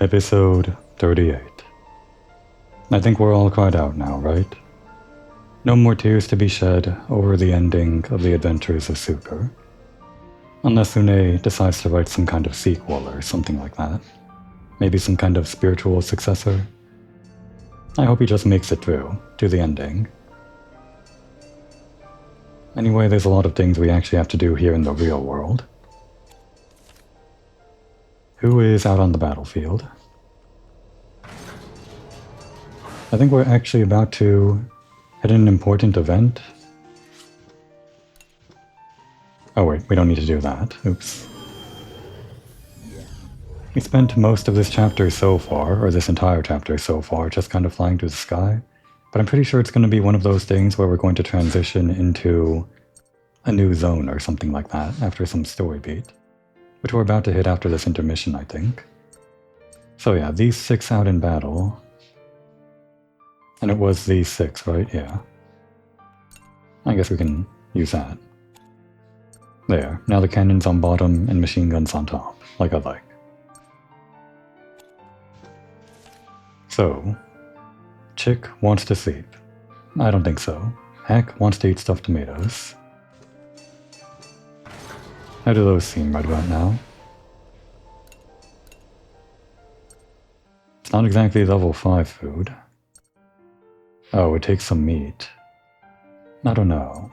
Episode 38. I think we're all cried out now, right? No more tears to be shed over the ending of the adventures of Super. Unless Une decides to write some kind of sequel or something like that. Maybe some kind of spiritual successor. I hope he just makes it through to the ending. Anyway, there's a lot of things we actually have to do here in the real world. Who is out on the battlefield? I think we're actually about to hit an important event. Oh wait, we don't need to do that. Oops. We spent most of this chapter so far, or this entire chapter so far, just kind of flying through the sky. But I'm pretty sure it's going to be one of those things where we're going to transition into a new zone or something like that after some story beat. Which we're about to hit after this intermission, I think. So yeah, these 6 out in battle. And it was these 6, right? Yeah. I guess we can use that. There. Now the cannons on bottom and machine guns on top, like I like. So, Chick wants to sleep. I don't think so. Hack wants to eat stuffed tomatoes. How do those seem right about now? It's not exactly level 5 food. Oh, it takes some meat. I don't know.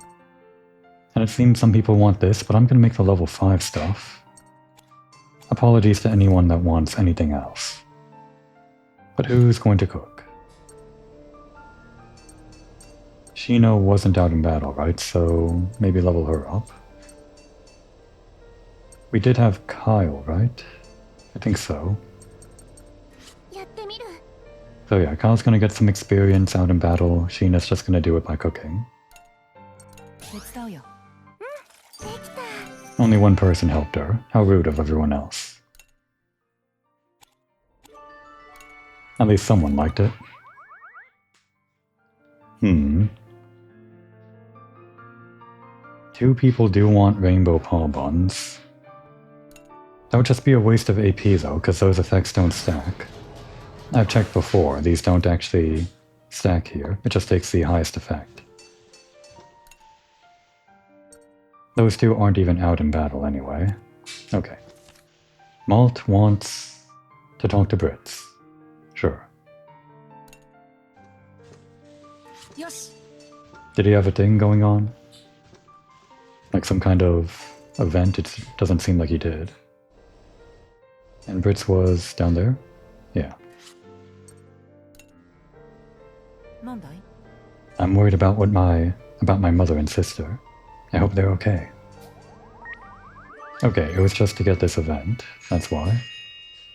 And it seems some people want this, but I'm gonna make the level 5 stuff. Apologies to anyone that wants anything else. But who's going to cook? Shino wasn't out in battle, right? So maybe level her up. We did have Kyle, right? I think so. So yeah, Kyle's gonna get some experience out in battle. Sheena's just gonna do it by cooking. Only one person helped her. How rude of everyone else. At least someone liked it. 2 people do want rainbow paw buns. That would just be a waste of AP though, because those effects don't stack. I've checked before, these don't actually stack here, it just takes the highest effect. Those 2 aren't even out in battle anyway. Okay. Malt wants to talk to Brits. Sure. Yes. Did he have a thing going on? Like some kind of event? It doesn't seem like he did. And Brits was down there? Yeah. I'm worried about my mother and sister. I hope they're okay. Okay, it was just to get this event, that's why.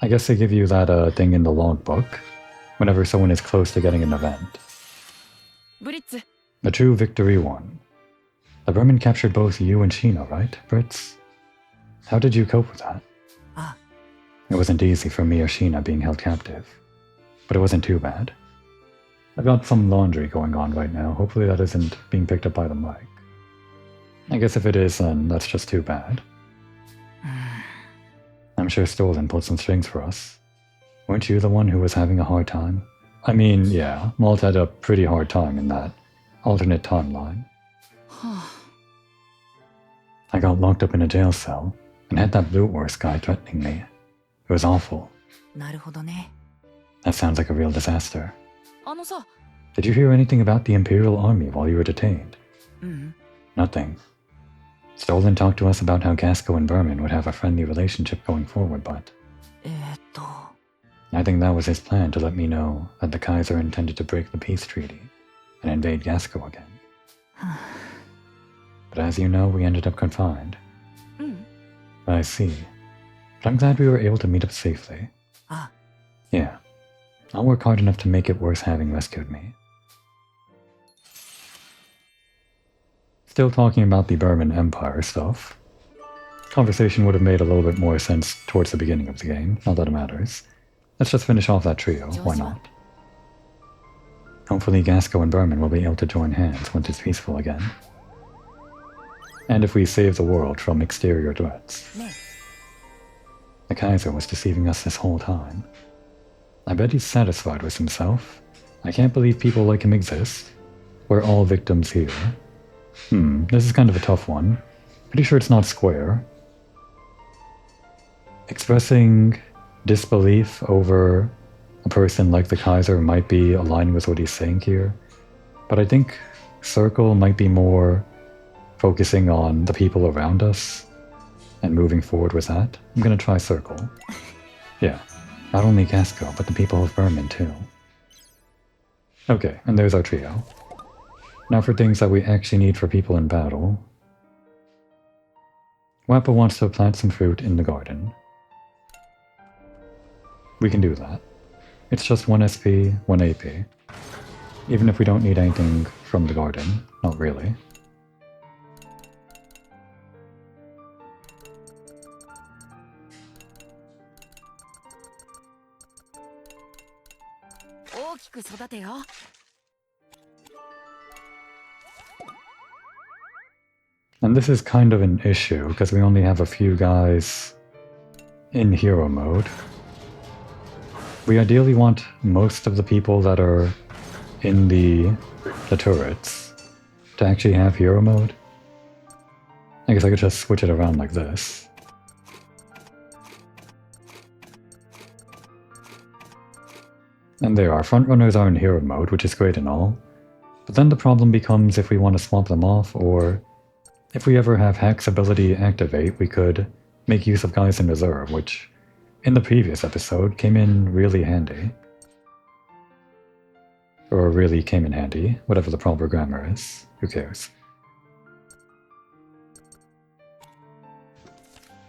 I guess they give you that thing in the logbook whenever someone is close to getting an event. Blitz. A true victory won. The vermin captured both you and Shino, right, Brits? How did you cope with that? It wasn't easy for me or Sheena being held captive, but it wasn't too bad. I've got some laundry going on right now. Hopefully that isn't being picked up by the mic. I guess if it is, then that's just too bad. I'm sure Stolen pulled some strings for us. Weren't you the one who was having a hard time? I mean, yeah, Malt had a pretty hard time in that alternate timeline. I got locked up in a jail cell and had that Blue Horse guy threatening me. It was awful. That sounds like a real disaster. Did you hear anything about the Imperial Army while you were detained? Nothing. Stolen talked to us about how Gasco and Berman would have a friendly relationship going forward, but... I think that was his plan to let me know that the Kaiser intended to break the peace treaty and invade Gasco again. But as you know, we ended up confined. I see. But I'm glad we were able to meet up safely. Yeah. I'll work hard enough to make it worth having rescued me. Still talking about the Berman Empire stuff. Conversation would have made a little bit more sense towards the beginning of the game, not that it matters. Let's just finish off that trio, why not? Hopefully Gasco and Berman will be able to join hands once it's peaceful again. And if we save the world from exterior threats. The Kaiser was deceiving us this whole time. I bet he's satisfied with himself. I can't believe people like him exist. We're all victims here. This is kind of a tough one. Pretty sure it's not square. Expressing disbelief over a person like the Kaiser might be aligned with what he's saying here. But I think circle might be more focusing on the people around us and moving forward with that. I'm gonna try circle. Yeah, not only Casco, but the people of Berman too. Okay, and there's our trio. Now for things that we actually need for people in battle. Wappa wants to plant some fruit in the garden. We can do that. It's just 1 SP, 1 AP. Even if we don't need anything from the garden, not really. And this is kind of an issue, because we only have a few guys in hero mode. We ideally want most of the people that are in the turrets to actually have hero mode. I guess I could just switch it around like this. And there, our frontrunners are in hero mode, which is great and all. But then the problem becomes if we want to swap them off, or if we ever have Hack's ability activate, we could make use of guys in reserve, which in the previous episode came in really handy. Or really came in handy, whatever the proper grammar is. Who cares?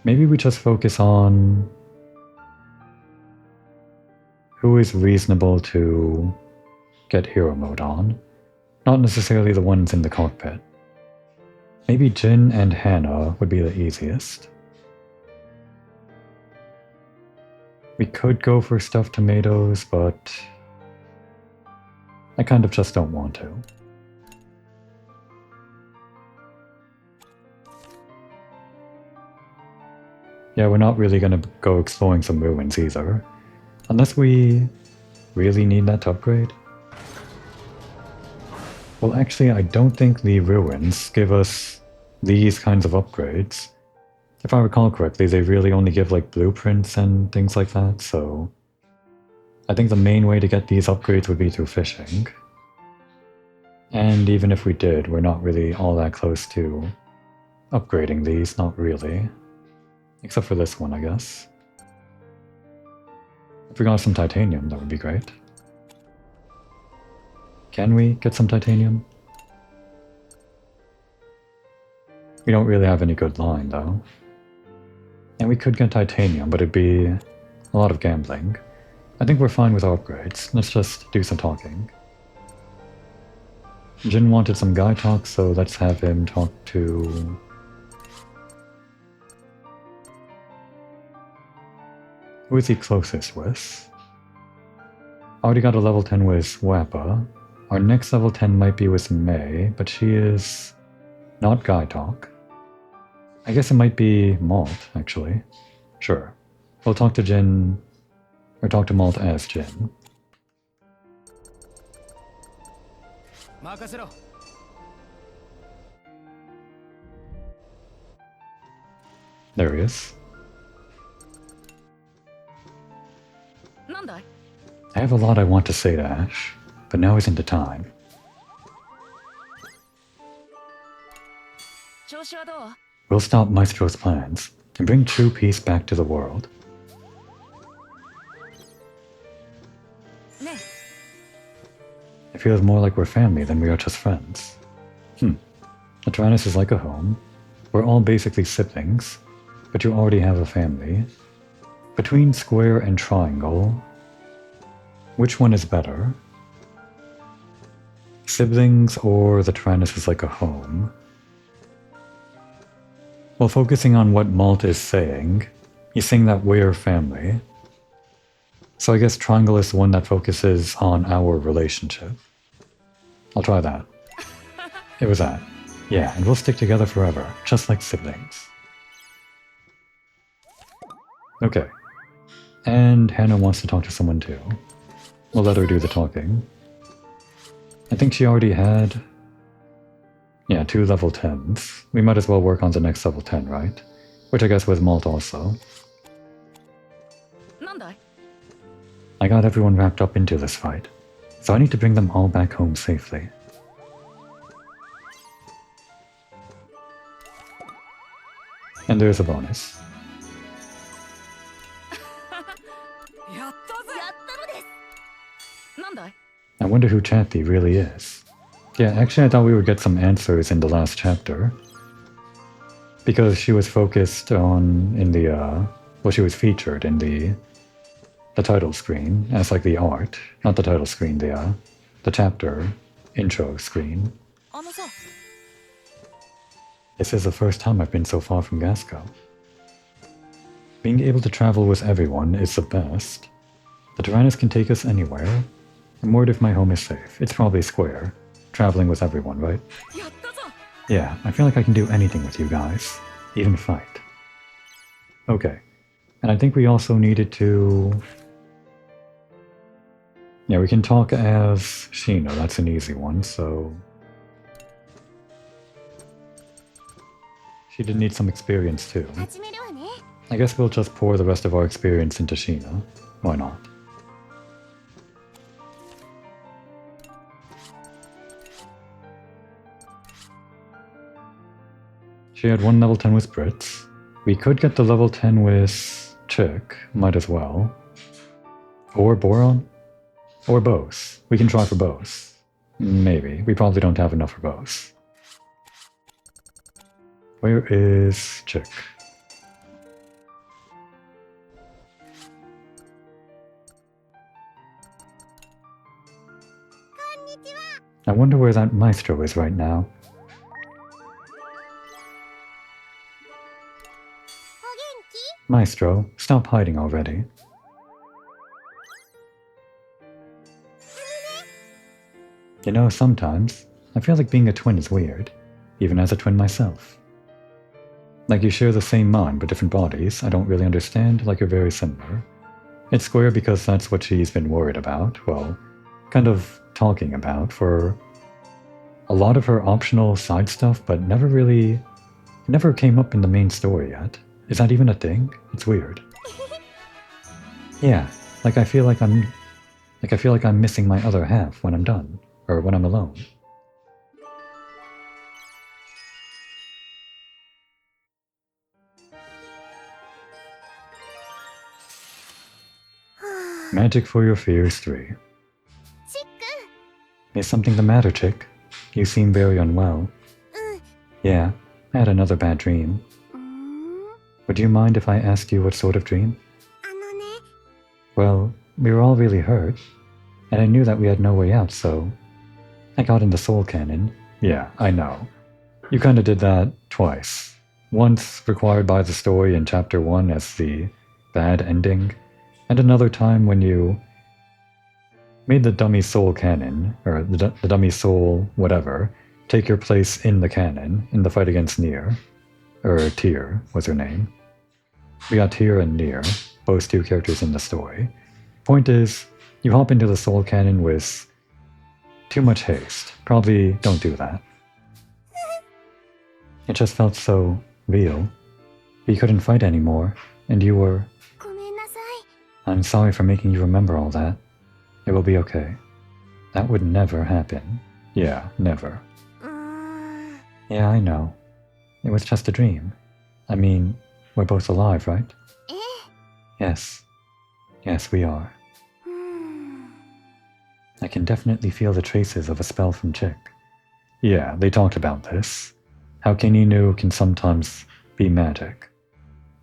Maybe we just focus on who is reasonable to get hero mode on, not necessarily the ones in the cockpit. Maybe Jin and Hannah would be the easiest. We could go for stuffed tomatoes, but I kind of just don't want to. Yeah, we're not really gonna go exploring some ruins either. Unless we really need that to upgrade. Well, actually, I don't think the ruins give us these kinds of upgrades. If I recall correctly, they really only give like blueprints and things like that, so I think the main way to get these upgrades would be through fishing. And even if we did, we're not really all that close to upgrading these, not really. Except for this one, I guess. If we got some titanium, that would be great. Can we get some titanium? We don't really have any good line, though. And we could get titanium, but it'd be a lot of gambling. I think we're fine with our upgrades. Let's just do some talking. Jin wanted some guy talk, so let's have him talk to... Who is he closest with? Already got a level 10 with Wappa. Our next level 10 might be with May, but she is not guy talk. I guess it might be Malt, actually. Sure. We'll talk to Jin, or talk to Malt as Jin. There he is. I have a lot I want to say to Ash, but now isn't the time. We'll stop Maestro's plans and bring true peace back to the world. It feels more like we're family than we are just friends. Atlantis is like a home. We're all basically siblings, but you already have a family. Between square and triangle, which one is better? Siblings or the Tyrannus is like a home? Well, focusing on what Malt is saying, he's saying that we're family. So I guess triangle is the one that focuses on our relationship. I'll try that. It was that. Yeah, and we'll stick together forever, just like siblings. Okay. And Hannah wants to talk to someone too. We'll let her do the talking. I think she already had... yeah, 2 level 10s. We might as well work on the next level 10, right? Which I guess was Malt also. なんだい I got everyone wrapped up into this fight, so I need to bring them all back home safely. And there's a bonus. やったぜやったのですなんだい I wonder who Chappie really is. Yeah, actually I thought we would get some answers in the last chapter. Because she was focused on in the, well, she was featured in the title screen as like the art. Not the title screen, the chapter intro screen. あのさ This is the first time I've been so far from Gasco. Being able to travel with everyone is the best. The Tyrannus can take us anywhere. I'm worried if my home is safe. It's probably square. Traveling with everyone, right? やったぞ Yeah, I feel like I can do anything with you guys. Even fight. Okay. And I think we also needed to... yeah, we can talk as Shino. That's an easy one, so... she did need some experience too. 始めるわね I guess we'll just pour the rest of our experience into Sheena. Why not? She had 1 level 10 with Brits. We could get the level 10 with Chick, might as well. Or Boron? Or both. We can try for both. Maybe. We probably don't have enough for both. Where is Chick? I wonder where that Maestro is right now. Maestro, stop hiding already. You know, sometimes I feel like being a twin is weird, even as a twin myself. Like you share the same mind but different bodies, I don't really understand, like you're very similar. It's square because that's what she's been worried about, well, kind of talking about for a lot of her optional side stuff, but never came up in the main story yet. Is that even a thing? It's weird. Yeah, like I feel like I'm missing my other half when I'm done, or when I'm alone. Magic for your fears 3. Is something the matter, Chick? You seem very unwell. Yeah, I had another bad dream. Would you mind if I asked you what sort of dream? Well, we were all really hurt, and I knew that we had no way out, so... I got in the soul cannon. Yeah, I know. You kinda did that twice. Once required by the story in Chapter 1 as the bad ending, and another time when you made the dummy soul cannon, or the dummy soul whatever, take your place in the cannon in the fight against Nier. Or Tyr was her name. We got Tyr and Nier, both 2 characters in the story. Point is, you hop into the soul cannon with too much haste. Probably don't do that. It just felt so real. We couldn't fight anymore, and you were... I'm sorry for making you remember all that. It will be okay. That would never happen. Yeah, never. Yeah, I know. It was just a dream. I mean, we're both alive, right? Yes. Yes, we are. I can definitely feel the traces of a spell from Chick. Yeah, they talked about this. How Keninu can sometimes be magic.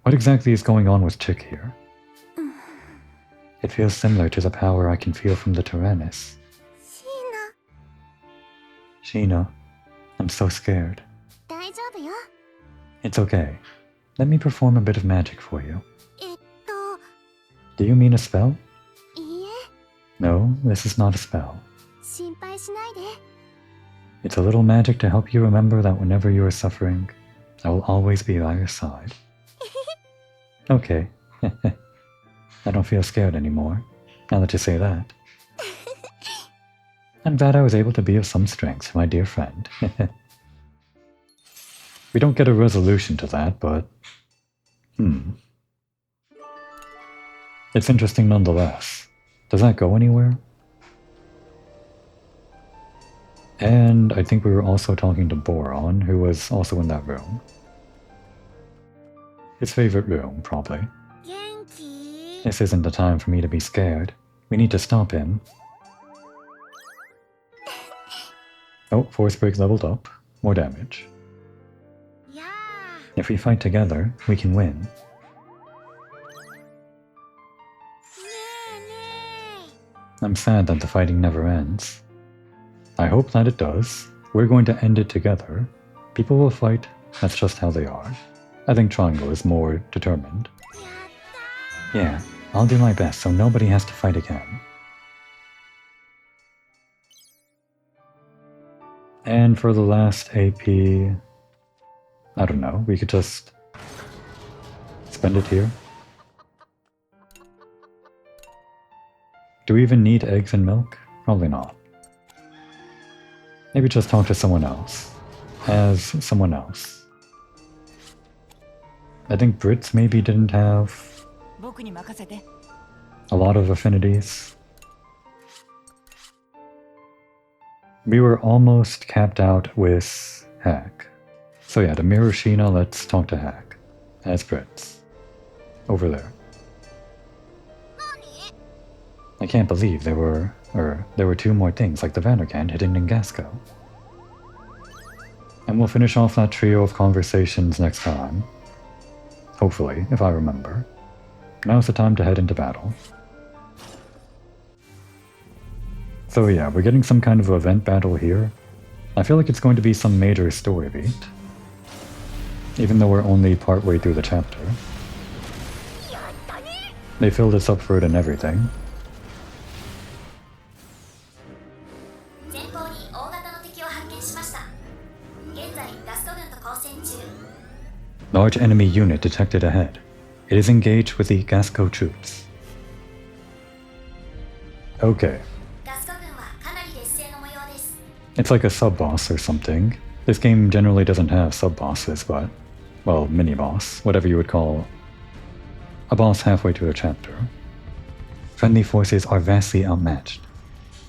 What exactly is going on with Chick here? It feels similar to the power I can feel from the Tyrannus. Sheena, I'm so scared. It's okay. Let me perform a bit of magic for you. Do you mean a spell? No, this is not a spell. It's a little magic to help you remember that whenever you are suffering, I will always be by your side. Okay. I don't feel scared anymore, now that you say that. I'm glad I was able to be of some strength, my dear friend. We don't get a resolution to that, but... It's interesting nonetheless. Does that go anywhere? And I think we were also talking to Boron, who was also in that room. His favorite room, probably. This isn't the time for me to be scared. We need to stop him. Oh, force break leveled up. More damage. If we fight together, we can win. I'm sad that the fighting never ends. I hope that it does. We're going to end it together. People will fight, that's just how they are. I think Triangle is more determined. Yeah, I'll do my best so nobody has to fight again. And for the last AP... I don't know, we could just... spend it here. Do we even need eggs and milk? Probably not. Maybe just talk to someone else. As someone else. I think Brits maybe didn't have a lot of affinities. We were almost capped out with Hack. So yeah, the Mirror Sheena, let's talk to Hack. As Brits. Over there. I can't believe there were two more things like the Vanderkant hidden in Gasco. And we'll finish off that trio of conversations next time. Hopefully, if I remember. Now's the time to head into battle. So yeah, we're getting some kind of event battle here. I feel like it's going to be some major story beat. Even though we're only partway through the chapter. They filled us up for it and everything. Large enemy unit detected ahead. It is engaged with the Gasco troops. Okay. It's like a sub-boss or something. This game generally doesn't have sub-bosses, but... well, mini-boss, whatever you would call... a boss halfway through a chapter. Friendly forces are vastly outmatched.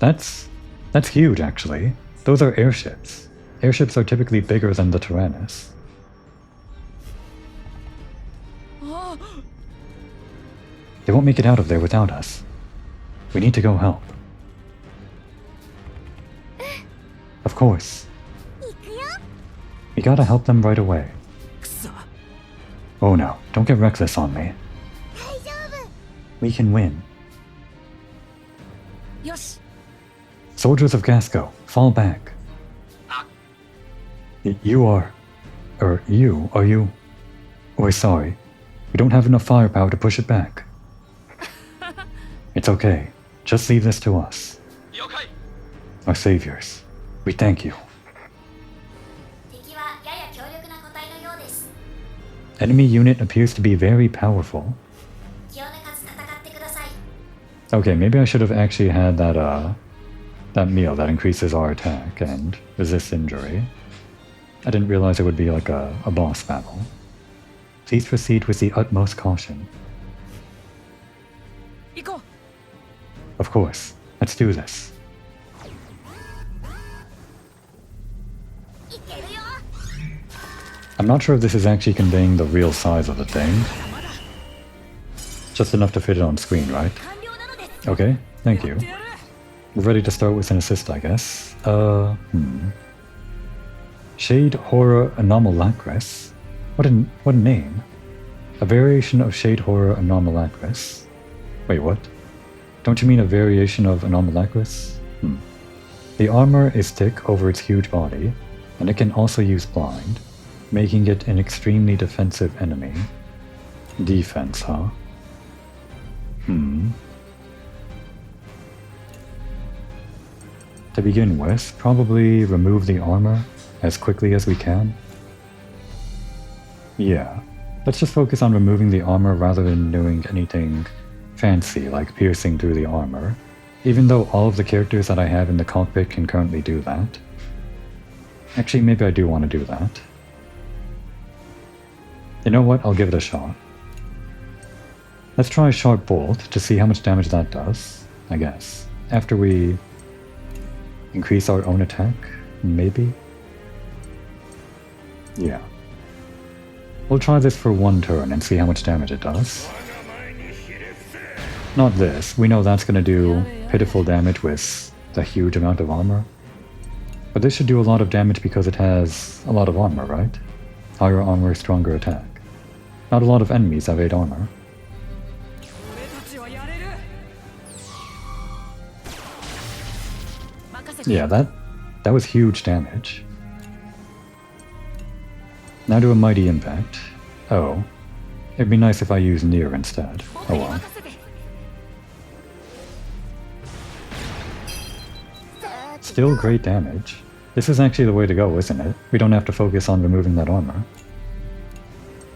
That's huge, actually. Those are airships. Airships are typically bigger than the Tyrannus. They won't make it out of there without us. We need to go help. Of course. We gotta help them right away. Oh no, don't get reckless on me. We can win. Soldiers of Gasco, fall back. You are... are you... We're sorry. We don't have enough firepower to push it back. It's okay. Just leave this to us. Our saviors. We thank you. Enemy unit appears to be very powerful. Okay, maybe I should have actually had that meal that increases our attack and resists injury. I didn't realize it would be like a boss battle. Please proceed with the utmost caution. Of course. Let's do this. I'm not sure if this is actually conveying the real size of the thing. Just enough to fit it on screen, right? Okay, thank you. We're ready to start with an assist, I guess. Shade Horror Anomalacris? What a name. A variation of Shade Horror Anomalacris. Wait, what? Don't you mean a variation of Anomalacris? The armor is thick over its huge body, and it can also use blind, making it an extremely defensive enemy. Defense, huh? To begin with, probably remove the armor as quickly as we can. Yeah, let's just focus on removing the armor rather than doing anything fancy like piercing through the armor. Even though all of the characters that I have in the cockpit can currently do that. Actually, maybe I do want to do that. You know what? I'll give it a shot. Let's try Sharp Bolt to see how much damage that does, I guess. After we increase our own attack, maybe? Yeah. We'll try this for one turn and see how much damage it does. Not this. We know that's going to do pitiful damage with a huge amount of armor. But this should do a lot of damage because it has a lot of armor, right? Higher armor, stronger attack. Not a lot of enemies have 8 armor. Yeah, that was huge damage. Now do a mighty impact. Oh. It'd be nice if I use near instead. Oh well. Still great damage. This is actually the way to go, isn't it? We don't have to focus on removing that armor.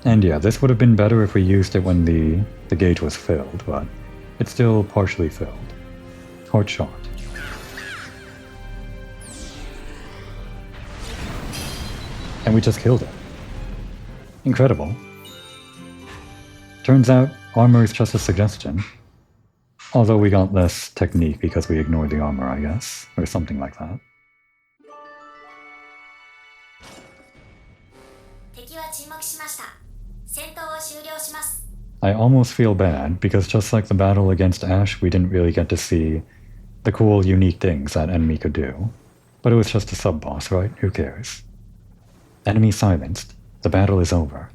And yeah, this would have been better if we used it when the gauge was filled, but it's still partially filled. Hard shot. And we just killed it. Incredible. Turns out, armor is just a suggestion. Although we got less technique because we ignored the armor, I guess. Or something like that. I almost feel bad, because just like the battle against Ash, we didn't really get to see the cool, unique things that enemy could do. But it was just a sub-boss, right? Who cares? Enemy silenced. The battle is over.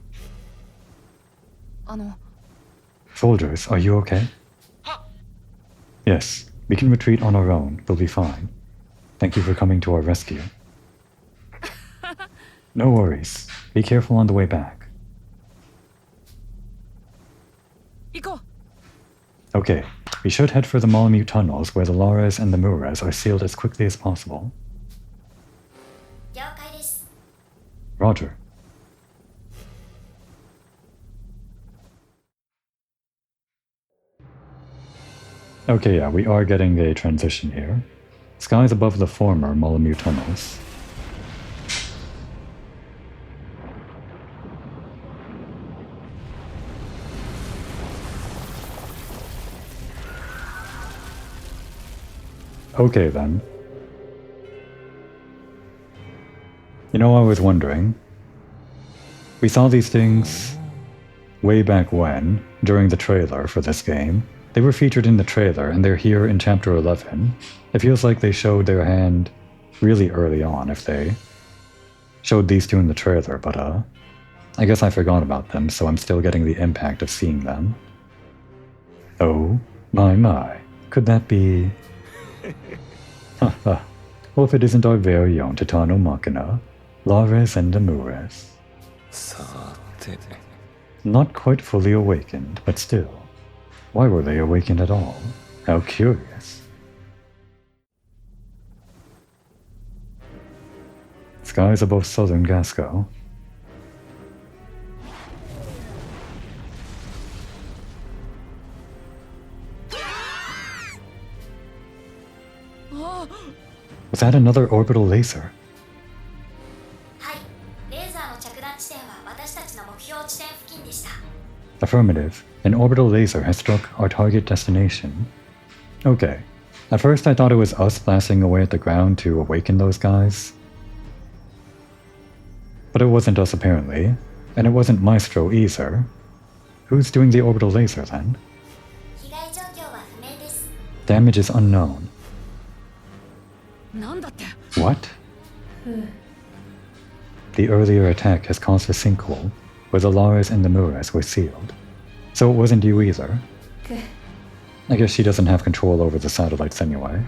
Soldiers, are you okay? Yes, we can retreat on our own. We'll be fine. Thank you for coming to our rescue. No worries. Be careful on the way back. Okay, we should head for the Malamute tunnels where the Laras and the Muras are sealed as quickly as possible. Roger. Okay, yeah, we are getting a transition here. Skies above the former Malamute tunnels. Okay then. You know, I was wondering. We saw these things way back when, during the trailer for this game. They were featured in the trailer, and they're here in Chapter 11. It feels like they showed their hand really early on if they showed these two in the trailer, but I guess I forgot about them, so I'm still getting the impact of seeing them. Oh, my. Could that be... Well, if it isn't our very own Titano-Machina, Lares and Amures. Not quite fully awakened, but still. Why were they awakened at all? How curious. Skies above southern Gasco. Was that another orbital laser? Affirmative. An orbital laser has struck our target destination. Okay. At first I thought it was us blasting away at the ground to awaken those guys. But it wasn't us apparently. And it wasn't Maestro either. Who's doing the orbital laser then? Damage is unknown. What? The earlier attack has caused a sinkhole where the Laras and the Muras were sealed. So it wasn't you either. I guess she doesn't have control over the satellites anyway.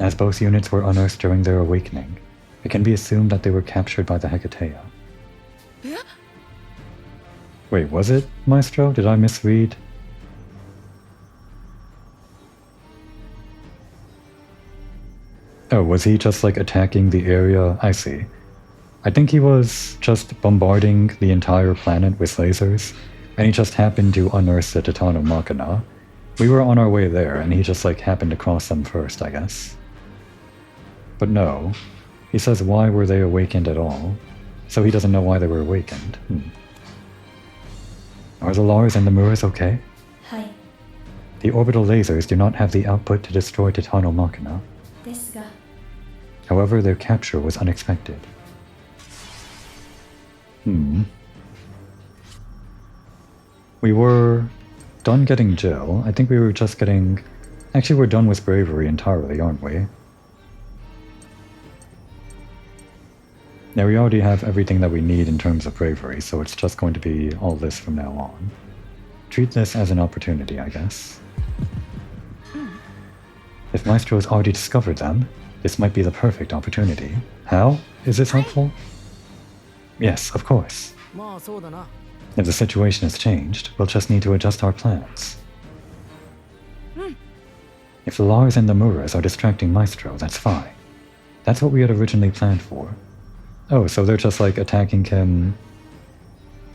As both units were unearthed during their awakening, it can be assumed that they were captured by the Hecatea. Wait, was it, Maestro? Did I misread? Oh, was he just like attacking the area? I see. I think he was just bombarding the entire planet with lasers, and he just happened to unearth the Titano-Machina, We were on our way there, and he just like happened to cross them first, I guess. But no, he says why were they awakened at all, so he doesn't know why they were awakened. Are the Lars and the Muras okay? Hi. The orbital lasers do not have the output to destroy Titano-Machina. However, their capture was unexpected. We were done getting Jill. I think we were just getting... Actually, we're done with bravery entirely, aren't we? Now, we already have everything that we need in terms of bravery, so it's just going to be all this from now on. Treat this as an opportunity, I guess. If Maestro has already discovered them, this might be the perfect opportunity. How? Is this helpful? Yes, of course. If the situation has changed, we'll just need to adjust our plans. If the Lars and the Muras are distracting Maestro, that's fine. That's what we had originally planned for. Oh, so they're just like attacking him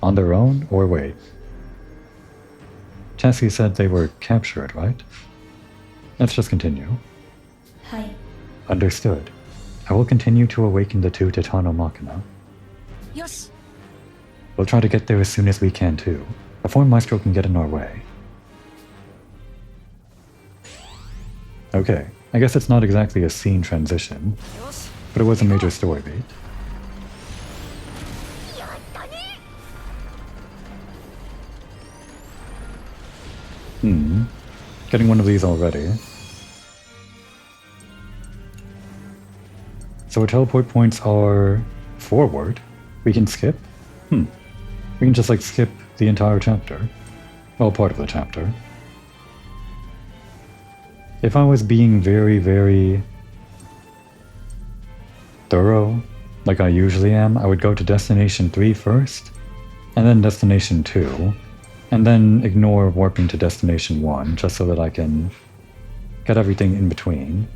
on their own? Or wait. Chassis said they were captured, right? Let's just continue. Hi. Understood. I will continue to awaken the two Titano-Machina. Yosh. We'll try to get there as soon as we can too, before Maestro can get in our way. Okay, I guess it's not exactly a scene transition, but it was a major story beat. Getting one of these already. So our teleport points are forward. We can skip? We can just like skip the entire chapter. Well, part of the chapter. If I was being very, very thorough, like I usually am, I would go to Destination 3 first, and then Destination 2, and then ignore warping to Destination 1, just so that I can get everything in between.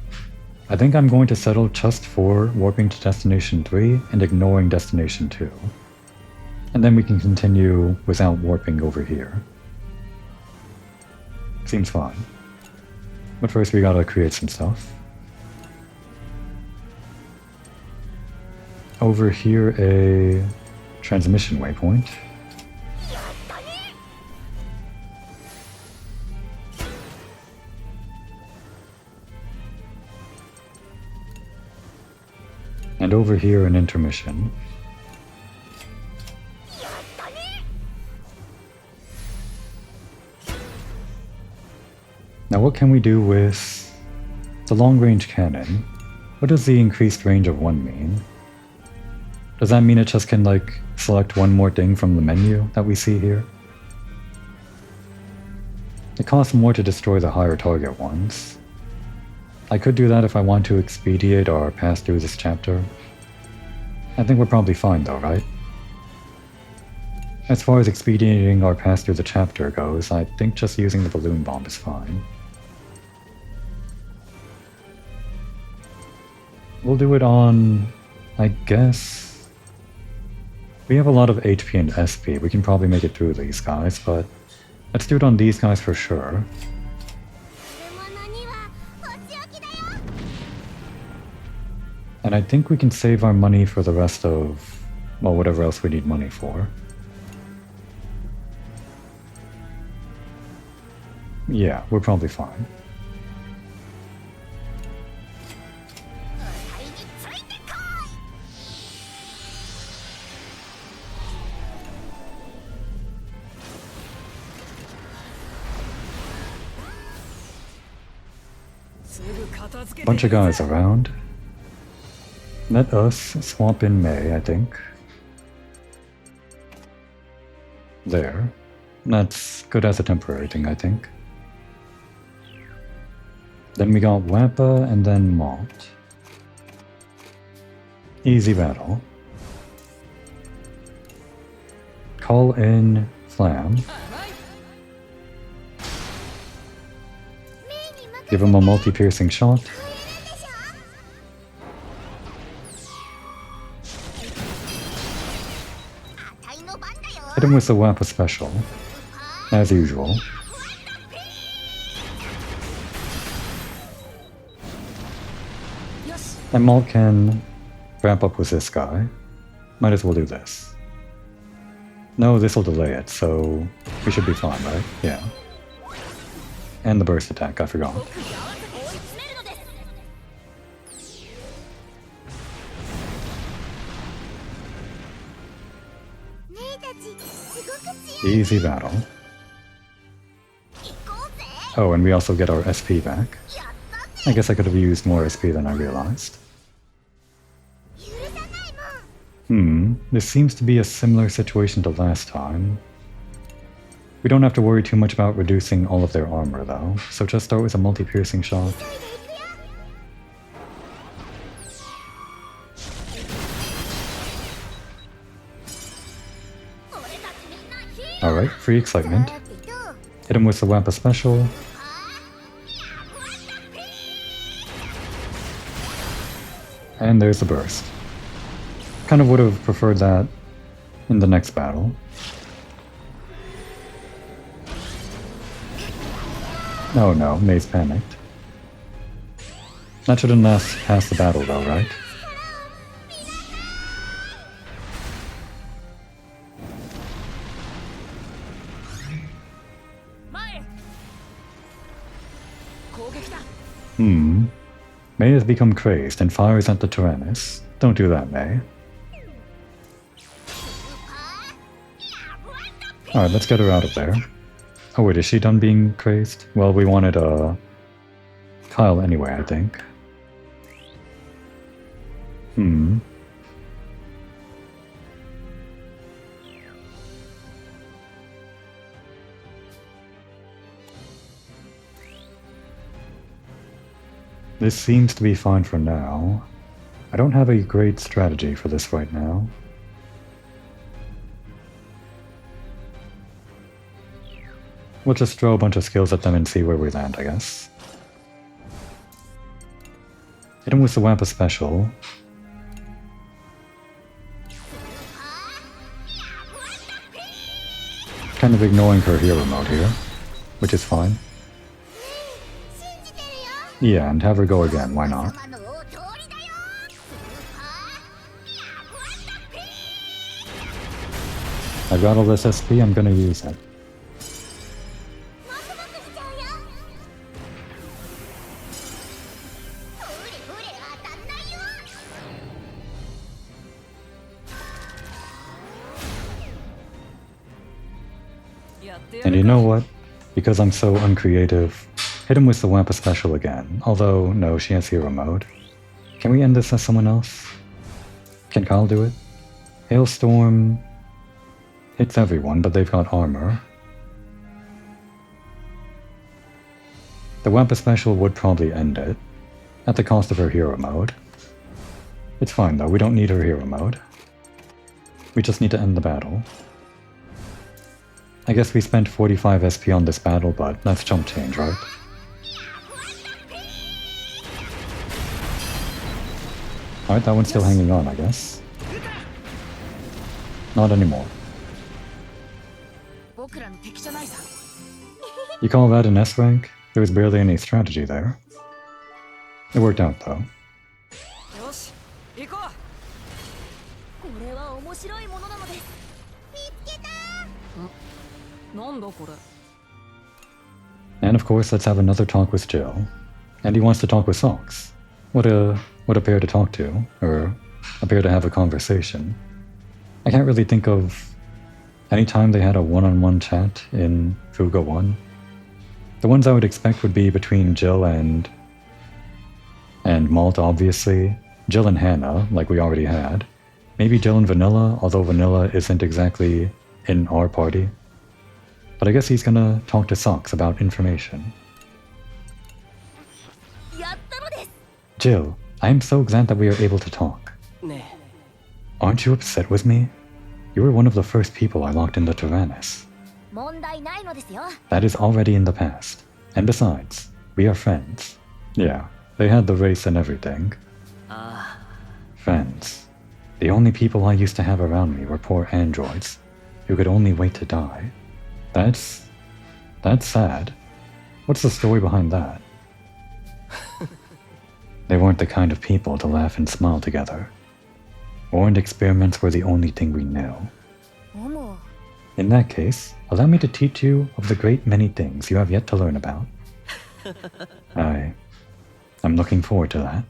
I think I'm going to settle just for warping to Destination 3 and ignoring Destination 2. And then we can continue without warping over here. Seems fine. But first we gotta create some stuff. Over here, a transmission waypoint. And over here, an intermission. Now what can we do with the long-range cannon? What does the increased range of 1 mean? Does that mean it just can, like, select one more thing from the menu that we see here? It costs more to destroy the higher target ones. I could do that if I want to expedite our pass through this chapter. I think we're probably fine though, right? As far as expediting our pass through the chapter goes, I think just using the balloon bomb is fine. We'll do it on, I guess... We have a lot of HP and SP, we can probably make it through these guys, but let's do it on these guys for sure. And I think we can save our money for the rest of, well, whatever else we need money for. Yeah, we're probably fine. Bunch of guys around. Let us swap in May, I think. There. That's good as a temporary thing, I think. Then we got Wappa and then Malt. Easy battle. Call in Flam. Give him a multi-piercing shot. Hit him with the Wappa special, as usual. And Malt can wrap up with this guy. Might as well do this. No, this will delay it, so we should be fine, right? Yeah. And the burst attack, I forgot. Easy battle. Oh, and we also get our SP back. I guess I could have used more SP than I realized. This seems to be a similar situation to last time. We don't have to worry too much about reducing all of their armor though, so just start with a multi-piercing shot. Alright, free excitement. Hit him with the Wampa special. And there's the burst. Kind of would have preferred that in the next battle. Oh no, Maze panicked. That shouldn't last past the battle though, right? May has become crazed and fires at the Tyrannus. Don't do that, May. Alright, let's get her out of there. Oh wait, is she done being crazed? Well, we wanted Kyle anyway, I think. This seems to be fine for now. I don't have a great strategy for this right now. We'll just throw a bunch of skills at them and see where we land, I guess. Hit him with the Wampa special. Kind of ignoring her hero mode here, which is fine. Yeah, and have her go again, why not? I've got all this SP, I'm gonna use it. And you know what? Because I'm so uncreative, hit him with the Wampa special again. Although, no, she has hero mode. Can we end this as someone else? Can Kyle do it? Hailstorm hits everyone, but they've got armor. The Wampa special would probably end it, at the cost of her hero mode. It's fine though, we don't need her hero mode. We just need to end the battle. I guess we spent 45 SP on this battle, but that's chump change, right? Alright, that one's still hanging on, I guess. Not anymore. You call that an S rank? There was barely any strategy there. It worked out, though. And of course, let's have another talk with Jill. And he wants to talk with Socks. What a pair to talk to, or a pair to have a conversation. I can't really think of any time they had a one-on-one chat in Fuga 1. The ones I would expect would be between Jill and Malt, obviously. Jill and Hannah, like we already had. Maybe Jill and Vanilla, although Vanilla isn't exactly in our party. But I guess he's gonna talk to Socks about information. Jill, I am so glad that we are able to talk. Aren't you upset with me? You were one of the first people I locked in the Tyrannus. That is already in the past. And besides, we are friends. Yeah, they had the race and everything. Friends. The only people I used to have around me were poor androids, who could only wait to die. That's sad. What's the story behind that? They weren't the kind of people to laugh and smile together. War and experiments were the only thing we knew. In that case, allow me to teach you of the great many things you have yet to learn about. I'm looking forward to that.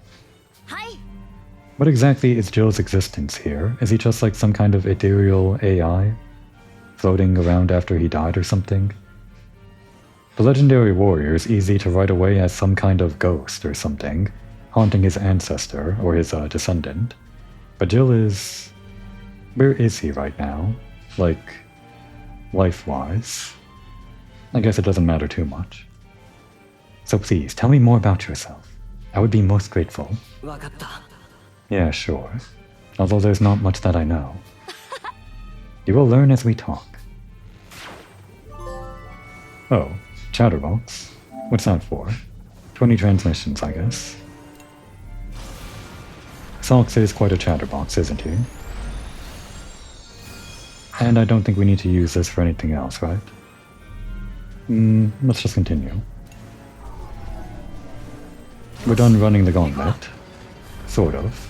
What exactly is Jill's existence here? Is he just like some kind of ethereal AI? Floating around after he died or something? The legendary warrior is easy to write away as some kind of ghost or something, haunting his ancestor or his descendant. But Jill is... where is he right now? Like, life-wise? I guess it doesn't matter too much. So please, tell me more about yourself. I would be most grateful. Yeah, sure. Although there's not much that I know. You will learn as we talk. Oh, chatterbox. What's that for? 20 transmissions, I guess. Sox is quite a chatterbox, isn't he? And I don't think we need to use this for anything else, right? Let's just continue. We're done running the gauntlet. Sort of.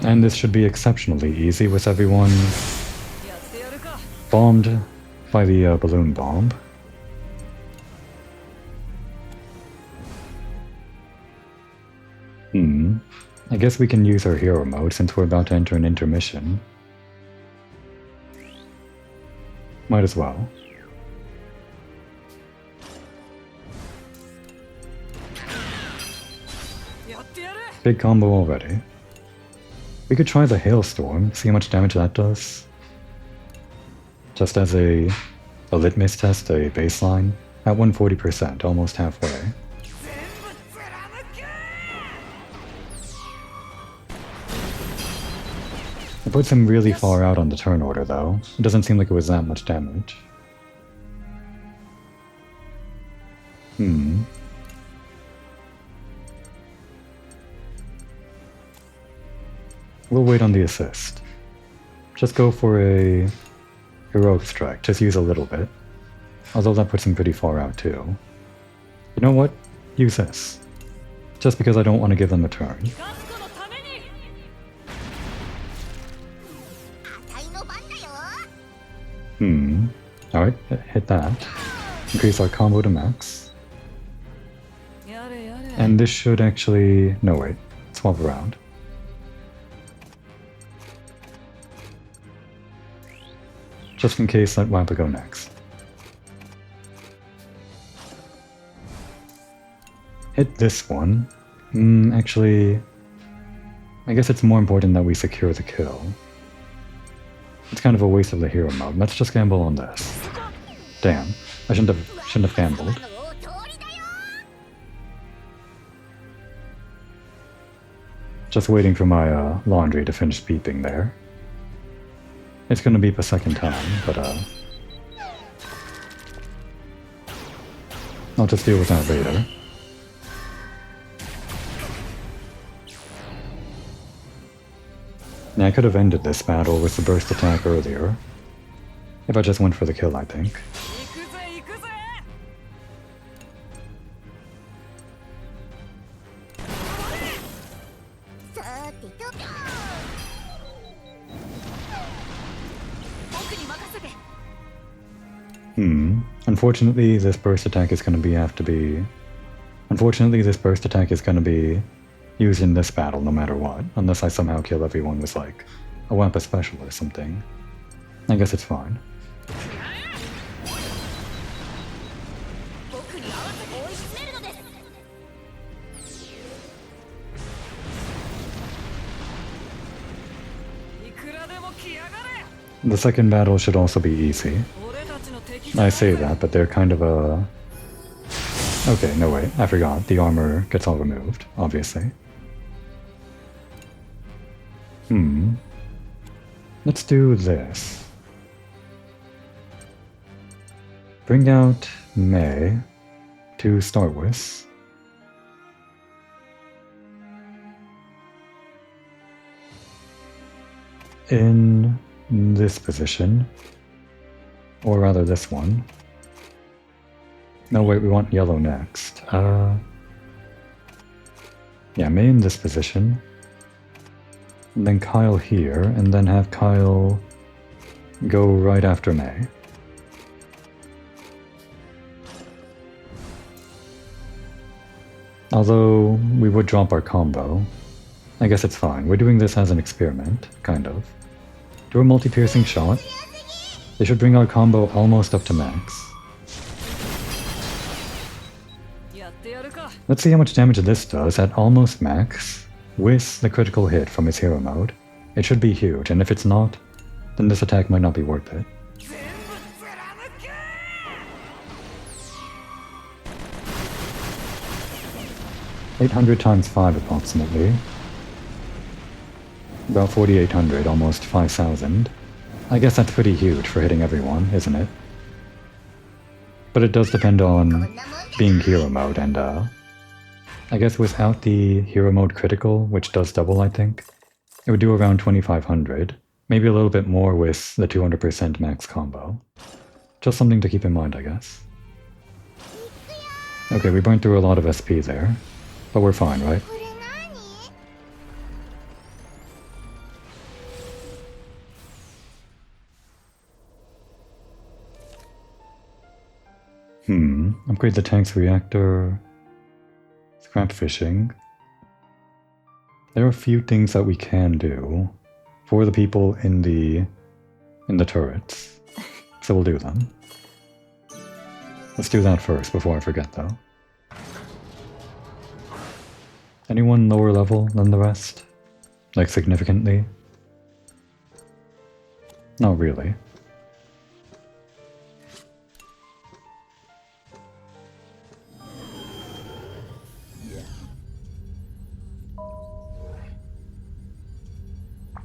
And this should be exceptionally easy with everyone bombed by the balloon bomb. I guess we can use our hero mode since we're about to enter an intermission. Might as well. Big combo already. We could try the hailstorm, see how much damage that does. Just as a litmus test, a baseline, at 140%, almost halfway. It puts him really far out on the turn order though. It doesn't seem like it was that much damage. We'll wait on the assist. Just go for a heroic strike, just use a little bit. Although that puts him pretty far out too. You know what? Use this. Just because I don't want to give them a turn. Alright, hit that. Increase our combo to max. And this should actually... no wait, swap around. Just in case, let Wappa go next. Hit this one. Actually... I guess it's more important that we secure the kill. It's kind of a waste of the hero mode. Let's just gamble on this. Damn, I shouldn't have gambled. Just waiting for my laundry to finish beeping there. It's gonna beep a second time, but I'll just deal with that later. Now I could have ended this battle with the burst attack earlier. If I just went for the kill, I think. Unfortunately, this burst attack is going to have to be... Unfortunately, this burst attack is going to be used in this battle no matter what, unless I somehow kill everyone with like a Wappa special or something. I guess it's fine. The second battle should also be easy. I say that, but they're kind of a... Okay, no wait, I forgot. The armor gets all removed, obviously. Let's do this. Bring out May to start with. In this position. Or rather this one. No, wait, we want yellow next. Yeah, May in this position. And then Kyle here, and then have Kyle go right after May. Although, we would drop our combo. I guess it's fine. We're doing this as an experiment, kind of. Do a multi-piercing shot. They should bring our combo almost up to max. Let's see how much damage this does at almost max, with the critical hit from his hero mode. It should be huge, and if it's not, then this attack might not be worth it. $800 times 5 approximately. About 4,800, almost 5,000. I guess that's pretty huge for hitting everyone, isn't it? But it does depend on being hero mode, and I guess without the hero mode critical, which does double I think, it would do around 2,500. Maybe a little bit more with the 200% max combo. Just something to keep in mind, I guess. Okay, we burned through a lot of SP there, but we're fine, right? Upgrade the tank's reactor. Scrap fishing. There are a few things that we can do for the people in the turrets, so we'll do them. Let's do that first before I forget, though. Anyone lower level than the rest? Like significantly? Not really.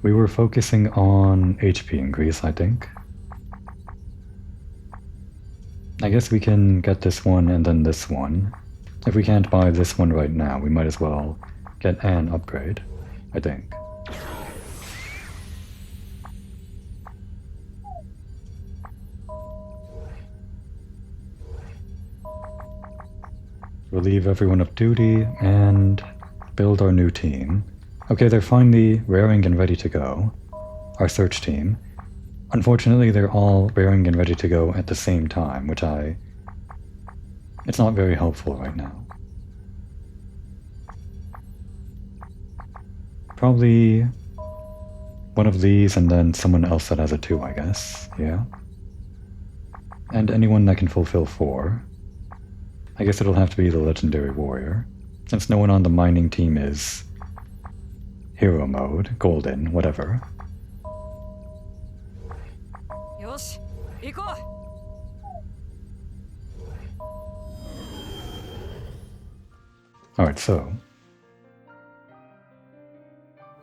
We were focusing on HP increase, I think. I guess we can get this one and then this one. If we can't buy this one right now, we might as well get an upgrade, I think. Relieve everyone of duty and build our new team. Okay, they're finally raring and ready to go. Our search team. Unfortunately, they're all raring and ready to go at the same time, which it's not very helpful right now. Probably one of these and then someone else that has a 2, I guess. Yeah. And anyone that can fulfill 4. I guess it'll have to be the legendary warrior, since no one on the mining team is hero mode, golden, whatever. Alright, so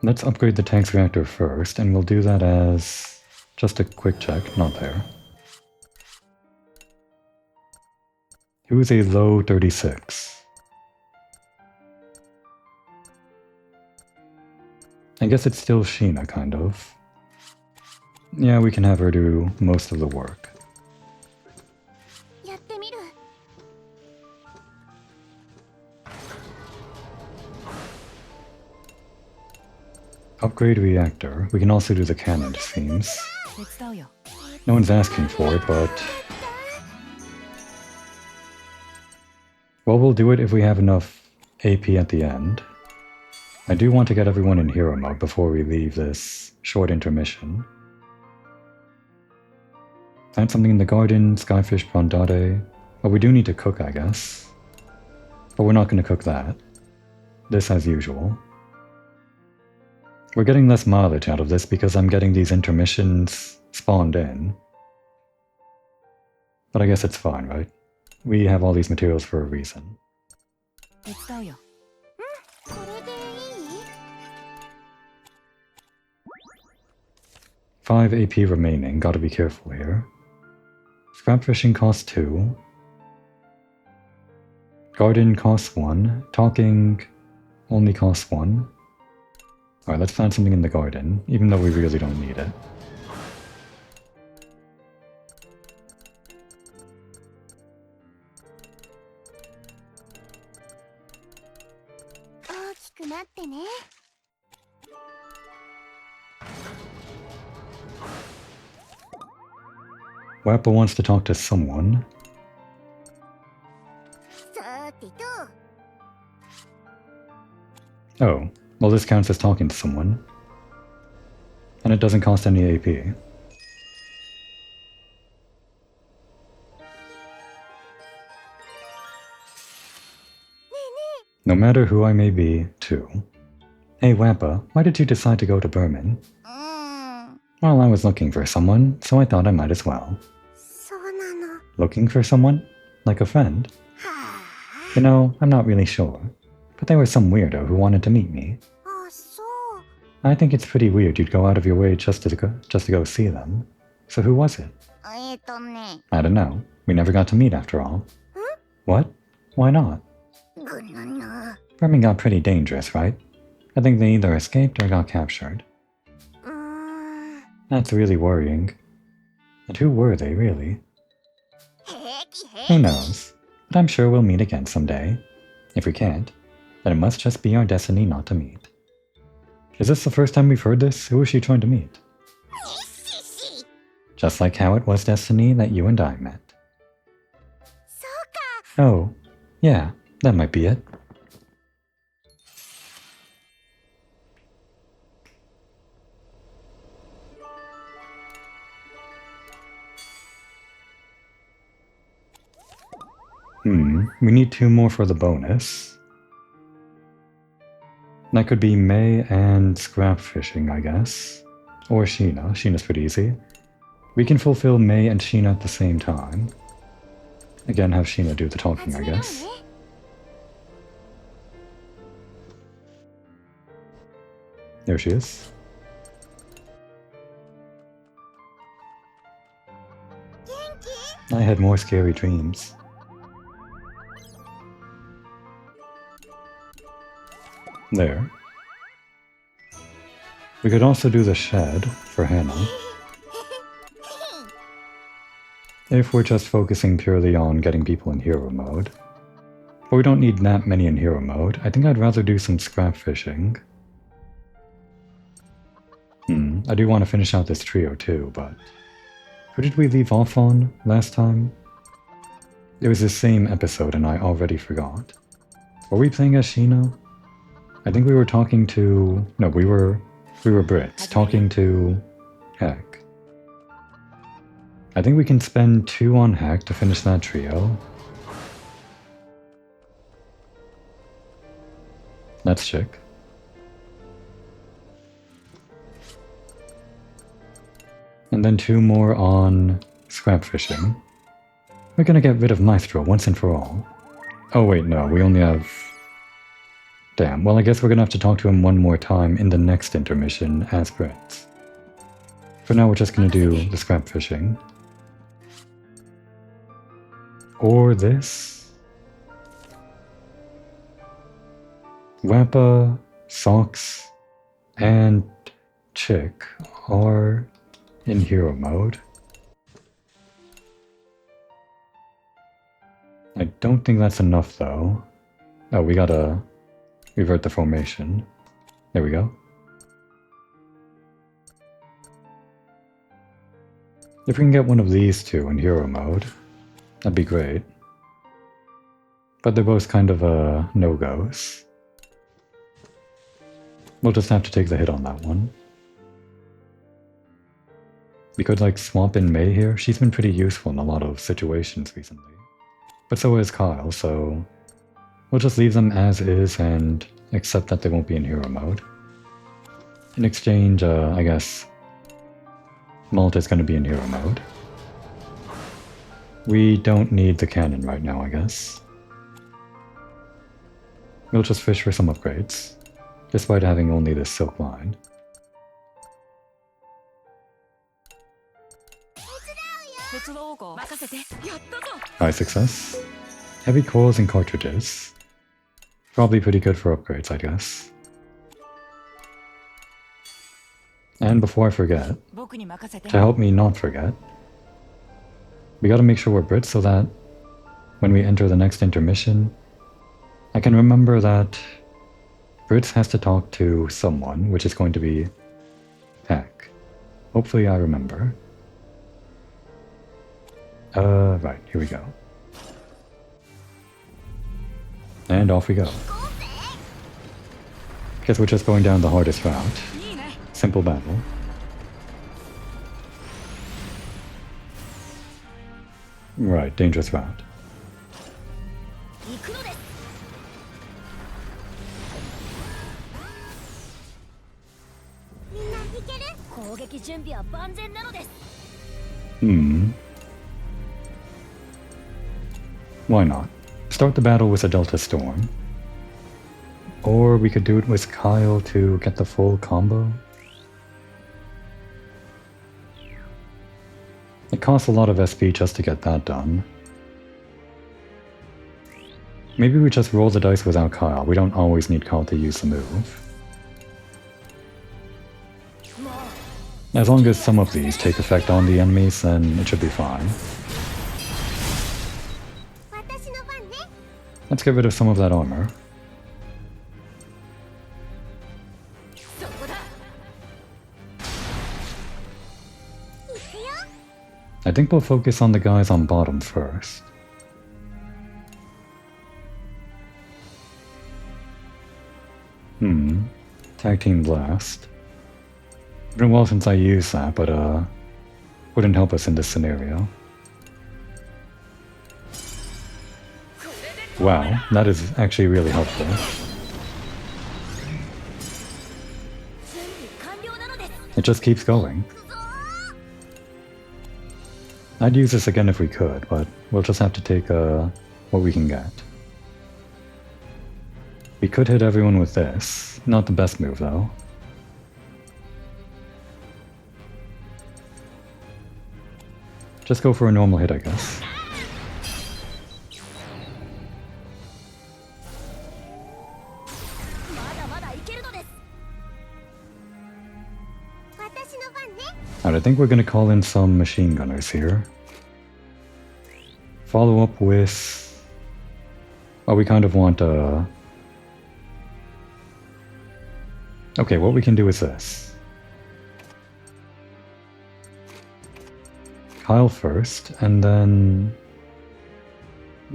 let's upgrade the tank's reactor first, and we'll do that as just a quick check, not there. Who is a low 36? I guess it's still Sheena, kind of. Yeah, we can have her do most of the work. Upgrade reactor. We can also do the cannon, it seems. No one's asking for it, but... well, we'll do it if we have enough AP at the end. I do want to get everyone in hero mode before we leave this short intermission. Find something in the garden, skyfish, brandade. Well, we do need to cook, I guess. But we're not going to cook that. This as usual. We're getting less mileage out of this because I'm getting these intermissions spawned in. But I guess it's fine, right? We have all these materials for a reason. 5 AP remaining, gotta be careful here. Scrap fishing costs 2. Garden costs 1. Talking only costs 1. Alright, let's plant something in the garden, even though we really don't need it. Wappa wants to talk to someone. Oh, well this counts as talking to someone. And it doesn't cost any AP. No matter who I may be, too. Hey Wappa, why did you decide to go to Berman? Well, I was looking for someone, so I thought I might as well. Looking for someone? Like a friend? You know, I'm not really sure. But there was some weirdo who wanted to meet me. I think it's pretty weird you'd go out of your way just to go see them. So who was it? I don't know. We never got to meet after all. What? Why not? Berman got pretty dangerous, right? I think they either escaped or got captured. That's really worrying. And who were they, really? Who knows? But I'm sure we'll meet again someday. If we can't, then it must just be our destiny not to meet. Is this the first time we've heard this? Who is she trying to meet? Just like how it was destiny that you and I met. Oh, yeah, that might be it. We need 2 more for the bonus. That could be May and scrap fishing, I guess. Or Sheena. Sheena's pretty easy. We can fulfill May and Sheena at the same time. Again, have Sheena do the talking, I guess. There she is. I had more scary dreams. There. We could also do the shed for Hannah. If we're just focusing purely on getting people in hero mode. But we don't need that many in hero mode. I think I'd rather do some scrap fishing. I do want to finish out this trio too, but... Who did we leave off on last time? It was the same episode and I already forgot. Were we playing as Sheena? I think we were talking to... No, we were Brits, talking to... Heck. I think we can spend 2 on Heck to finish that trio. That's chick. And then 2 more on scrap fishing. We're gonna get rid of Maestro once and for all. Oh wait, no, we only have... Damn, well I guess we're gonna have to talk to him one more time in the next intermission as Brits. For now we're just gonna do the scrap fishing. Or this. Wappa, Socks, and Chick are in hero mode. I don't think that's enough though. Oh, we gotta revert the formation. There we go. If we can get one of these 2 in hero mode, that'd be great. But they're both kind of no-goes. We'll just have to take the hit on that one. We could like swap in May here. She's been pretty useful in a lot of situations recently. But so is Kyle, so we'll just leave them as is and accept that they won't be in hero mode. In exchange, I guess Malta is going to be in hero mode. We don't need the cannon right now, I guess. We'll just fish for some upgrades, despite having only this silk line. High success. Heavy cores and cartridges. Probably pretty good for upgrades, I guess. And before I forget, to help me not forget, we gotta make sure we're Brits so that when we enter the next intermission, I can remember that Brits has to talk to someone, which is going to be Heck. Hopefully I remember. Right, here we go. And off we go. Guess we're just going down the hardest route. Simple battle. Right, dangerous route. 行くのです。みんな行ける？攻撃準備は万全なのです。Hmm. Why not? Start the battle with a Delta Storm. Or we could do it with Kyle to get the full combo. It costs a lot of SP just to get that done. Maybe we just roll the dice without Kyle. We don't always need Kyle to use the move. As long as some of these take effect on the enemies, then it should be fine. Let's get rid of some of that armor. I think we'll focus on the guys on bottom first. Tag team blast. Been a while since I used that, but wouldn't help us in this scenario. Wow, that is actually really helpful. It just keeps going. I'd use this again if we could, but we'll just have to take what we can get. We could hit everyone with this. Not the best move, though. Just go for a normal hit, I guess. Alright, I think we're gonna call in some machine gunners here. Follow up with... Oh, we kind of want Okay, what we can do is this. Kyle first, and then...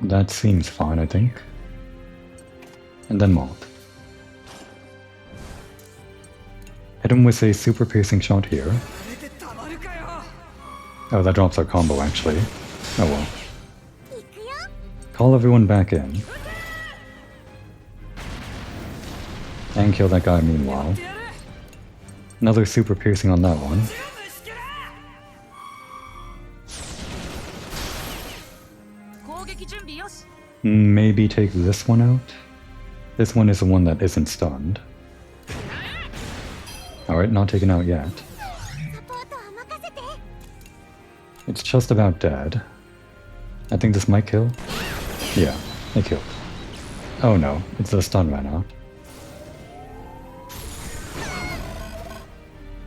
That seems fine, I think. And then Malt. Hit him with a super piercing shot here. Oh, that drops our combo, actually. Oh well. Call everyone back in. And kill that guy meanwhile. Another super piercing on that one. Maybe take this one out? This one is the one that isn't stunned. Alright, not taken out yet. It's just about dead. I think this might kill. Yeah, it killed. Oh no, it's the stun ran out.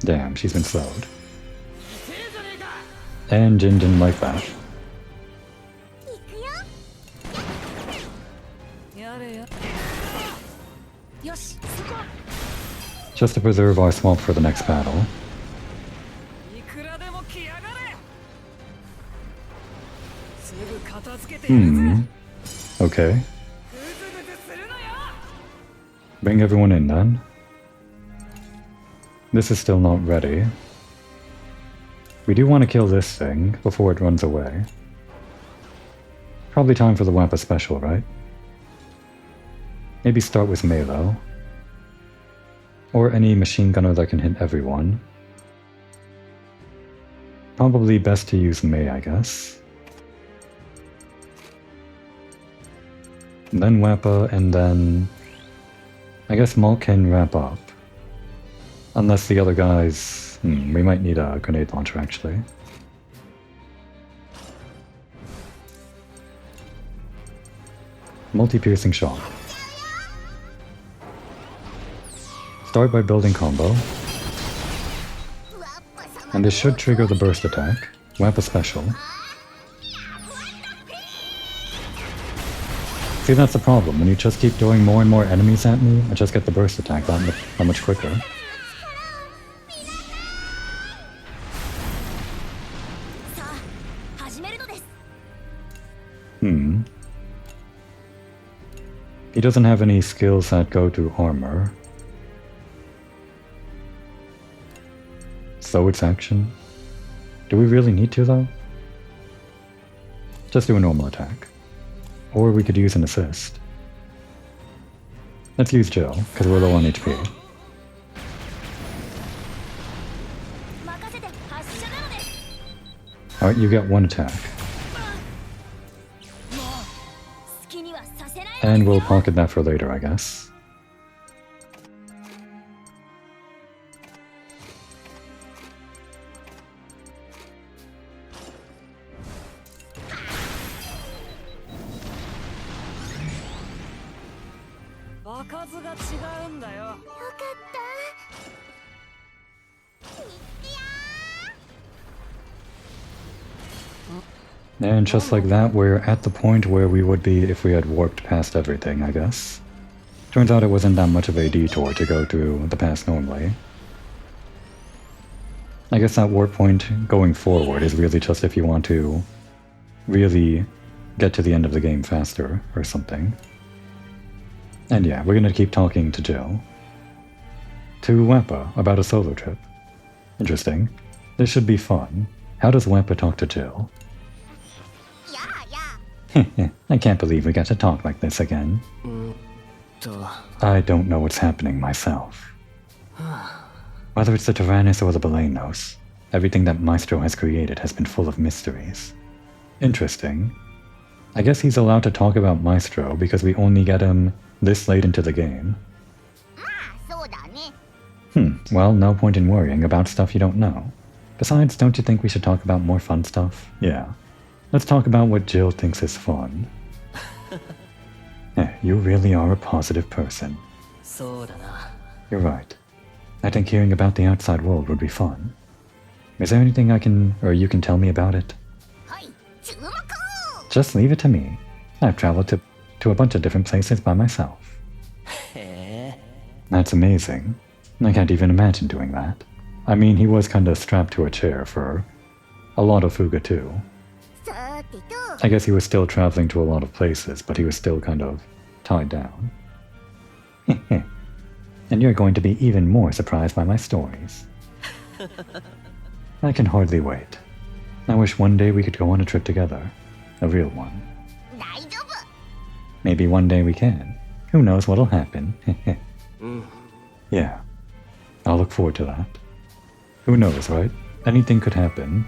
Damn, she's been slowed. And Jin didn't like that. Just to preserve our swamp for the next battle. Okay. Bring everyone in then. This is still not ready. We do want to kill this thing before it runs away. Probably time for the Wampa special, right? Maybe start with Melo. Or any machine gunner that can hit everyone. Probably best to use Mei, I guess. And then Wampa, and then... I guess Malt can wrap up. Unless the other guys... we might need a grenade launcher, actually. Multi-piercing shot. Start by building combo. And this should trigger the burst attack. Wampa special. See, that's the problem. When you just keep throwing more and more enemies at me, I just get the burst attack that much quicker. He doesn't have any skills that go to armor. So it's action. Do we really need to though? Just do a normal attack. Or we could use an assist. Let's use Jill, because we're low on HP. Alright, you get one attack. And we'll pocket that for later, I guess. And just like that, we're at the point where we would be if we had warped past everything, I guess. Turns out it wasn't that much of a detour to go through the past normally. I guess that warp point going forward is really just if you want to really get to the end of the game faster or something. And yeah, we're gonna keep talking to Jill. To Wappa about a solo trip. Interesting. This should be fun. How does Wappa talk to Jill? I can't believe we got to talk like this again. I don't know what's happening myself. Whether it's the Tyrannus or the Balanos, everything that Maestro has created has been full of mysteries. Interesting. I guess he's allowed to talk about Maestro because we only get him this late into the game. Well, no point in worrying about stuff you don't know. Besides, don't you think we should talk about more fun stuff? Yeah. Let's talk about what Jill thinks is fun. You really are a positive person. You're right. I think hearing about the outside world would be fun. Is there anything I can, or you can tell me about it? Just leave it to me. I've traveled to a bunch of different places by myself. That's amazing. I can't even imagine doing that. I mean, he was kinda strapped to a chair for a lot of Fuga too. I guess he was still traveling to a lot of places, but he was still kind of tied down. And you're going to be even more surprised by my stories. I can hardly wait. I wish one day we could go on a trip together. A real one. Maybe one day we can. Who knows what'll happen. Yeah. I'll look forward to that. Who knows, right? Anything could happen.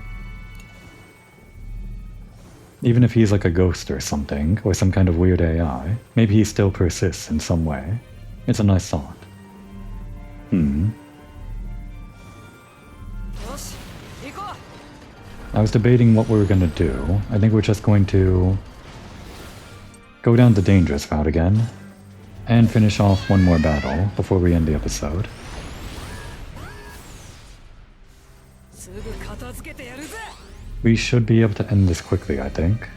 Even if he's like a ghost or something, or some kind of weird AI, maybe he still persists in some way. It's a nice thought. I was debating what we were gonna do. I think we're just going to go down the dangerous route again, and finish off one more battle before we end the episode. We should be able to end this quickly, I think.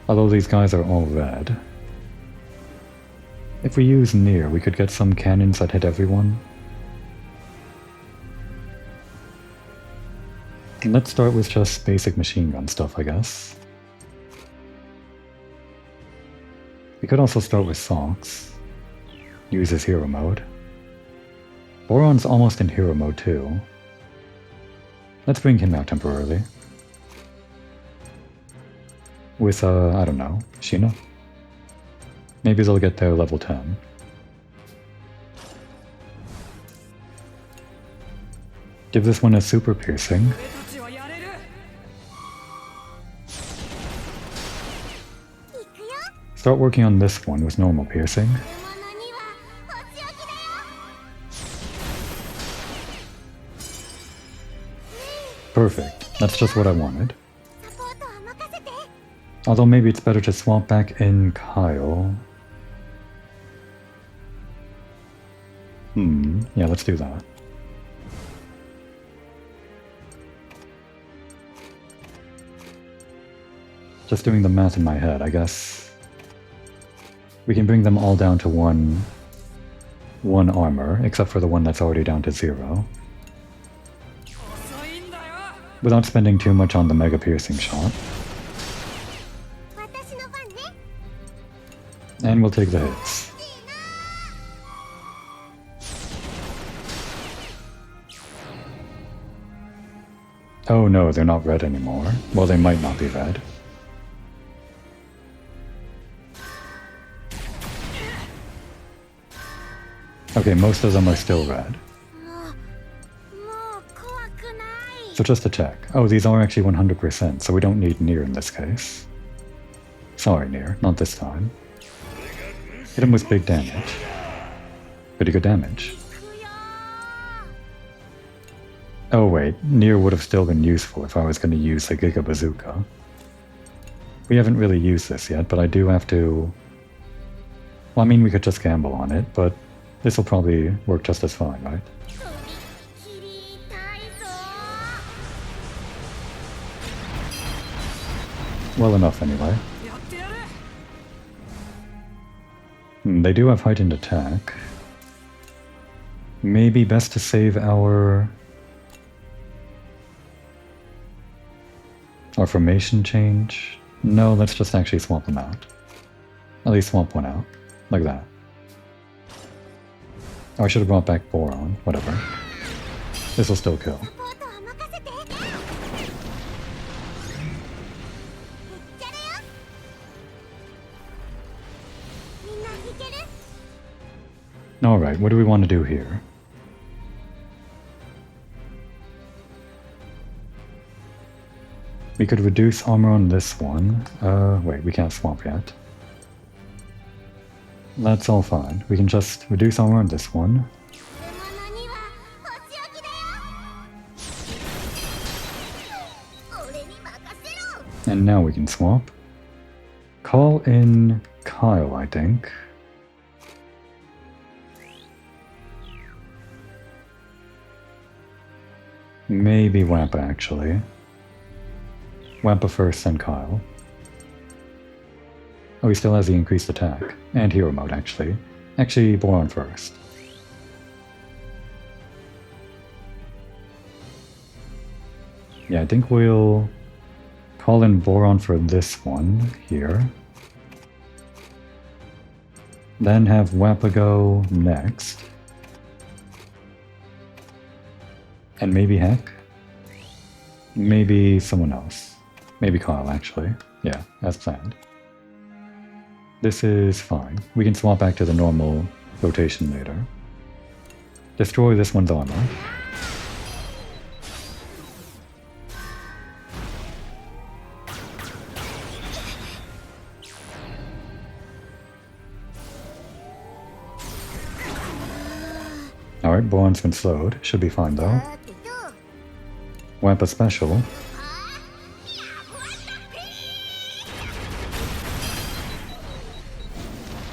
Although these guys are all red. If we use near, we could get some cannons that hit everyone. Let's start with just basic machine gun stuff, I guess. We could also start with Sox. Use his hero mode. Boron's almost in hero mode too. Let's bring him out temporarily. With, I don't know, Sheena? Maybe they'll get their level 10. Give this one a super piercing. Start working on this one with normal piercing. Perfect. That's just what I wanted. Although maybe it's better to swap back in Kyle. Yeah, let's do that. Just doing the math in my head, I guess. We can bring them all down to one armor, except for the one that's already down to 0. Without spending too much on the mega piercing shot. And we'll take the hits. Oh no, they're not red anymore. Well, they might not be red. Okay, most of them are still red. So just to check. Oh, these are actually 100%, so we don't need near in this case. Sorry, near, not this time. Hit him with big damage. Pretty good damage. Oh wait, near would have still been useful if I was going to use the Giga Bazooka. We haven't really used this yet, but I do have to... Well, I mean, we could just gamble on it, but this will probably work just as fine, right? Well enough, anyway. They do have heightened attack. Maybe best to save our formation change? No, let's just actually swap them out. At least swap one out. Like that. Oh, I should have brought back Boron. Whatever. This will still kill. Alright, what do we want to do here? We could reduce armor on this one. Wait, we can't swap yet. That's all fine. We can just reduce armor on this one. And now we can swap. Call in Kyle, I think. Maybe Wampa, actually. Wampa first, then Kyle. Oh, he still has the increased attack. And hero mode, actually. Actually, Boron first. Yeah, I think we'll call in Boron for this one here. Then have Wampa go next. And maybe Heck? Maybe someone else. Maybe Kyle, actually. Yeah, as planned. This is fine. We can swap back to the normal rotation later. Destroy this one's armor. Alright, Boron's been slowed. Should be fine though. Wampa special.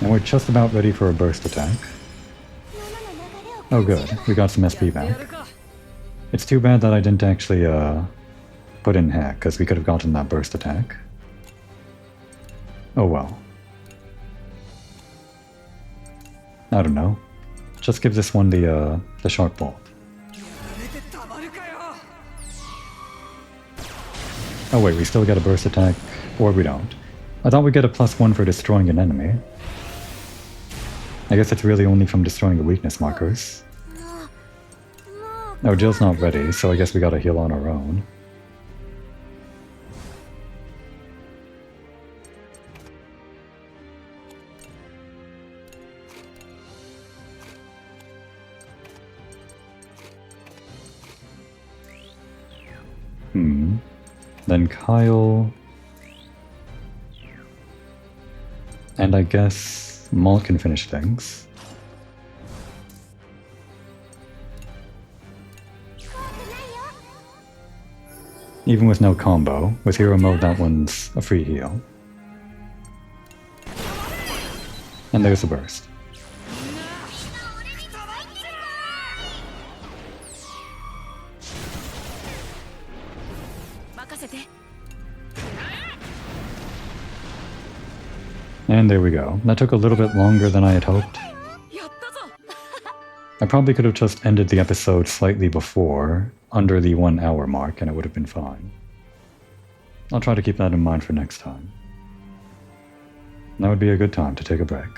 And we're just about ready for a burst attack. Oh good, we got some SP back. It's too bad that I didn't actually put in Hack, because we could have gotten that burst attack. Oh well. I don't know. Just give this one the sharp bolt. Oh wait, we still get a burst attack, or we don't. I thought we'd get a +1 for destroying an enemy. I guess it's really only from destroying the weakness markers. Oh, Jill's not ready, so I guess we gotta heal on our own. Then Kyle... And I guess Maul can finish things. Even with no combo, with hero mode that one's a free heal. And there's the burst. And there we go. That took a little bit longer than I had hoped. I probably could have just ended the episode slightly before, under the 1 hour mark, and it would have been fine. I'll try to keep that in mind for next time. That would be a good time to take a break.